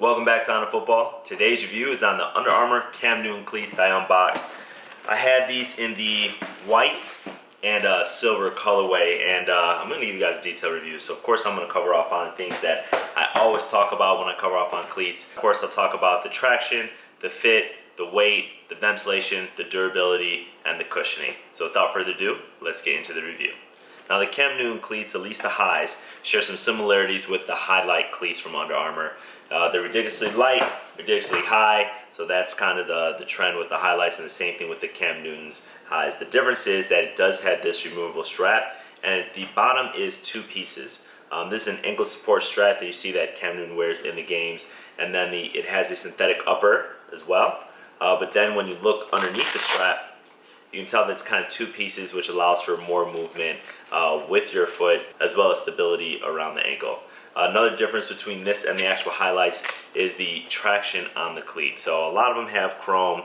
Welcome back to On Football. Today's review is on the Under Armour Cam Newton cleats that I unboxed. I had these in the white and silver colorway, and I'm going to give you guys a detailed review. So of course I'm going to cover off on things that I always talk about when I cover off on cleats. Of course I'll talk about the traction, the fit, the weight, the ventilation, the durability, and the cushioning. So without further ado, let's get into the review. Now the Cam Newton cleats, at least the highs, share some similarities with the highlight cleats from Under Armour. They're ridiculously light, ridiculously high, so that's kind of the trend with the highlights, and the same thing with the Cam Newton's highs. The difference is that it does have this removable strap, and at the bottom is two pieces. This is an ankle support strap that you see that Cam Newton wears in the games, and then it has a synthetic upper as well. But then when you look underneath the strap, you can tell that it's kind of two pieces, which allows for more movement with your foot, as well as stability around the ankle. Another difference between this and the actual highlights is the traction on the cleat. So a lot of them have chrome.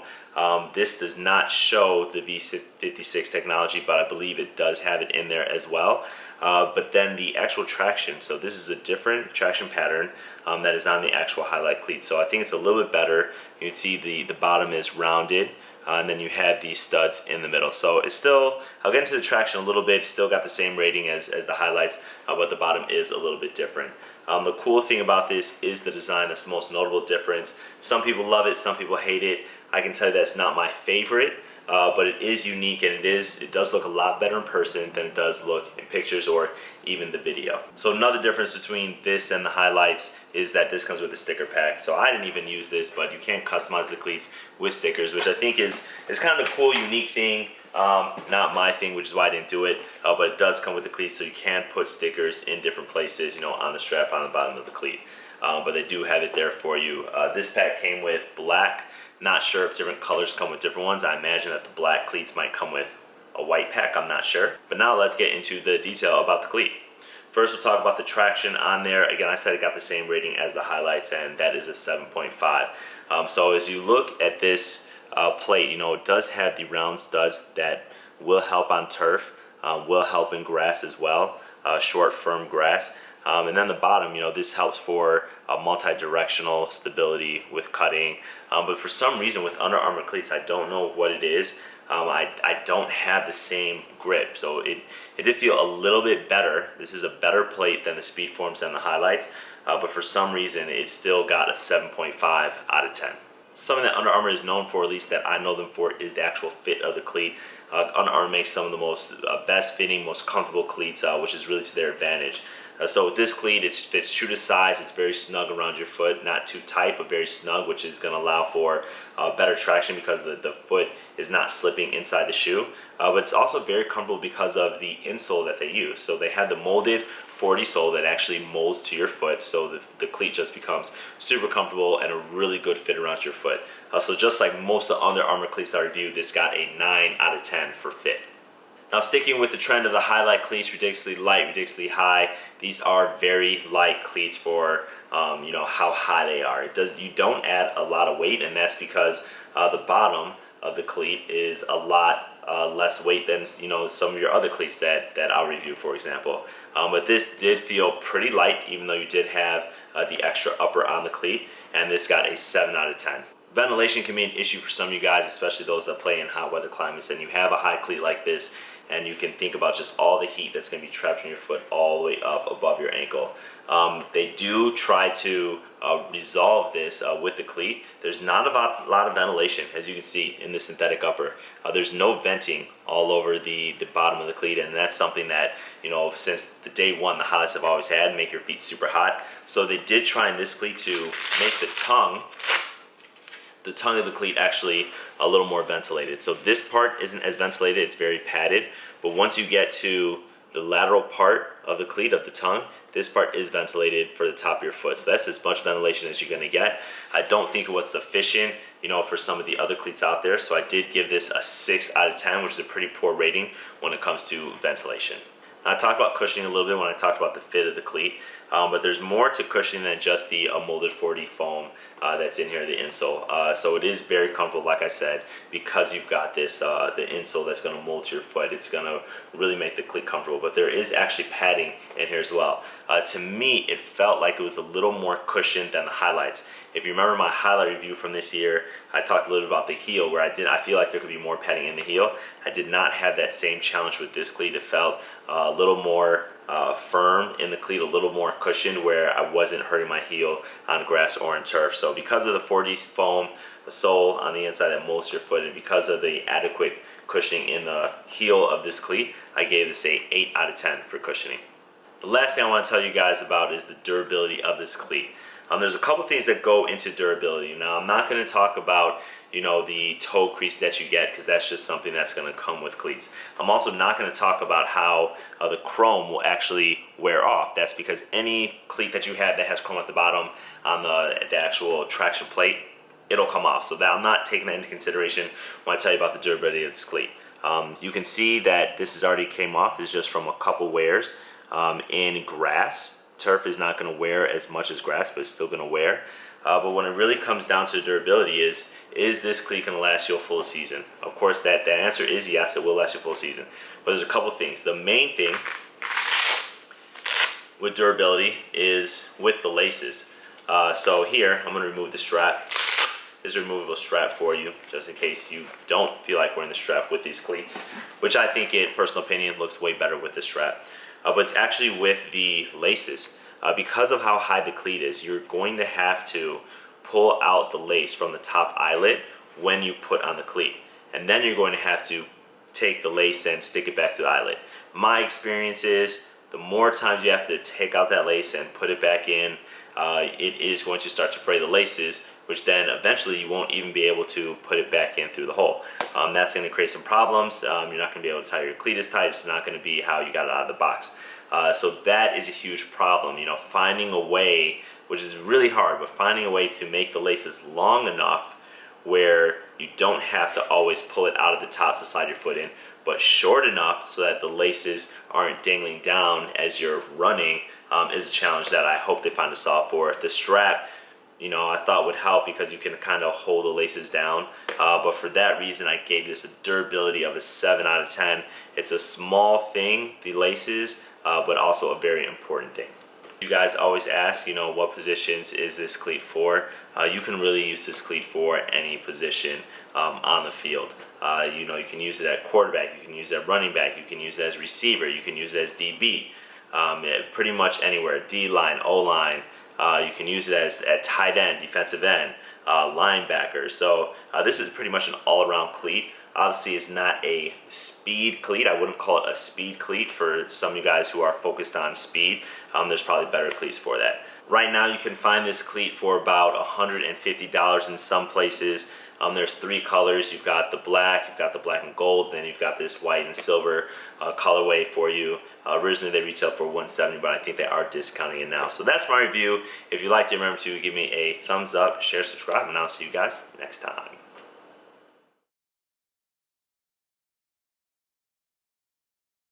This does not show the V56 technology, but I believe it does have it in there as well. But then the actual traction, so this is a different traction pattern that is on the actual highlight cleat. So I think it's a little bit better. You can see the bottom is rounded. And then you have these studs in the middle. So it's still, I'll get into the traction a little bit, still got the same rating as the highlights, but the bottom is a little bit different. The cool thing about this is the design. That's the most notable difference. Some people love it, some people hate it. I can tell you that's not my favorite, but it is unique, and it does look a lot better in person than it does look in pictures or even the video. So another difference between this and the highlights is that this comes with a sticker pack. So I didn't even use this, but you can customize the cleats with stickers, which I think is kind of a cool, unique thing. Not my thing, which is why I didn't do it, but it does come with the cleats, so you can put stickers in different places, you know, on the strap, on the bottom of the cleat. But they do have it there for you. This pack came with black. Not sure if different colors come with different ones. I imagine that the black cleats might come with a white pack, I'm not sure. But now let's get into the detail about the cleat. First, we'll talk about the traction on there. Again, I said it got the same rating as the highlights, and that is a 7.5. So as you look at this plate, you know, it does have the round studs that will help on turf, will help in grass as well, short, firm grass. And then the bottom, you know, this helps for multi-directional stability with cutting. But for some reason with Under Armour cleats, I don't know what it is. I don't have the same grip, so it did feel a little bit better. This is a better plate than the Speedforms and the highlights, but for some reason it still got a 7.5 out of 10. Something that Under Armour is known for, at least that I know them for, is the actual fit of the cleat. Under Armour makes some of the most best fitting, most comfortable cleats, which is really to their advantage. So with this cleat, it fits true to size. It's very snug around your foot, not too tight, but very snug, which is going to allow for better traction because the foot is not slipping inside the shoe. But it's also very comfortable because of the insole that they use. So they have the molded 40 sole that actually molds to your foot, so the cleat just becomes super comfortable and a really good fit around your foot. So just like most of the Under Armour cleats I reviewed, this got a 9 out of 10 for fit. Now, sticking with the trend of the highlight cleats, ridiculously light, ridiculously high, these are very light cleats for you know, how high they are. You don't add a lot of weight, and that's because the bottom of the cleat is a lot less weight than, you know, some of your other cleats that I'll review, for example. But this did feel pretty light, even though you did have the extra upper on the cleat, and this got a 7 out of 10. Ventilation can be an issue for some of you guys, especially those that play in hot weather climates, and you have a high cleat like this, and you can think about just all the heat that's going to be trapped in your foot all the way up above your ankle. They do try to resolve this with the cleat. There's not a lot of ventilation, as you can see in the synthetic upper. There's no venting all over the bottom of the cleat, and that's something that, you know, since the day one, the highlights have always had, make your feet super hot. So they did try in this cleat to make the tongue of the cleat actually a little more ventilated. So this part isn't as ventilated, it's very padded, but once you get to the lateral part of the cleat, of the tongue, this part is ventilated for the top of your foot. So that's as much ventilation as you're gonna get. I don't think it was sufficient, you know, for some of the other cleats out there, so I did give this a 6 out of 10, which is a pretty poor rating when it comes to ventilation. I talked about cushioning a little bit when I talked about the fit of the cleat, but there's more to cushioning than just the molded 40 foam that's in here, the insole. So it is very comfortable, like I said, because you've got this the insole that's going to mold to your foot. It's going to really make the cleat comfortable, but there is actually padding in here as well. To me, it felt like it was a little more cushioned than the highlights. If you remember my highlight review from this year, I talked a little bit about the heel, where I feel like there could be more padding in the heel. I did not have that same challenge with this cleat. It felt a little more firm in the cleat, a little more cushioned, where I wasn't hurting my heel on grass or in turf. So because of the 4D foam, the sole on the inside that molds your foot, and because of the adequate cushioning in the heel of this cleat, I gave this a 8 out of 10 for cushioning. The last thing I want to tell you guys about is the durability of this cleat. There's a couple things that go into durability. Now, I'm not going to talk about, the toe crease that you get, because that's just something that's going to come with cleats. I'm also not going to talk about how the chrome will actually wear off. That's because any cleat that you have that has chrome at the bottom on the actual traction plate, it'll come off. So that I'm not taking that into consideration when I tell you about the durability of this cleat. You can see that this has already came off. This is just from a couple wears. In grass, turf is not going to wear as much as grass, but it's still going to wear. But when it really comes down to durability is this cleat going to last you a full season? Of course, that answer is yes, it will last you a full season. But there's a couple things. The main thing with durability is with the laces. So here, I'm going to remove the strap. This is a removable strap for you, just in case you don't feel like wearing the strap with these cleats, which I think, in personal opinion, looks way better with the strap. But it's actually with the laces. Because of how high the cleat is, you're going to have to pull out the lace from the top eyelet when you put on the cleat. And then you're going to have to take the lace and stick it back to the eyelet. My experience is the more times you have to take out that lace and put it back in, it is going to start to fray the laces, which then eventually you won't even be able to put it back in through the hole. That's going to create some problems. You're not going to be able to tie your cleat as tight. It's not going to be how you got it out of the box. So that is a huge problem. Finding a way, which is really hard, but finding a way to make the laces long enough where you don't have to always pull it out of the top to slide your foot in, but short enough so that the laces aren't dangling down as you're running, is a challenge that I hope they find a solve for. The strap, I thought would help because you can kind of hold the laces down, but for that reason I gave this a durability of a 7 out of 10. It's a small thing, the laces, but also a very important thing. You guys always ask, what positions is this cleat for? You can really use this cleat for any position on the field. You can use it at quarterback, you can use it at running back, you can use it as receiver, you can use it as DB, pretty much anywhere, D-line, O-line. You can use it as at tight end, defensive end, linebacker. So this is pretty much an all-around cleat. Obviously, it's not a speed cleat. I wouldn't call it a speed cleat for some of you guys who are focused on speed. There's probably better cleats for that. Right now, you can find this cleat for about $150 in some places. There's 3 colors. You've got the black and gold, then you've got this white and silver colorway for you. Originally they retailed for $170, but I think they are discounting it now. So that's my review. If you liked it, remember to give me a thumbs up, share, subscribe, and I'll see you guys next time.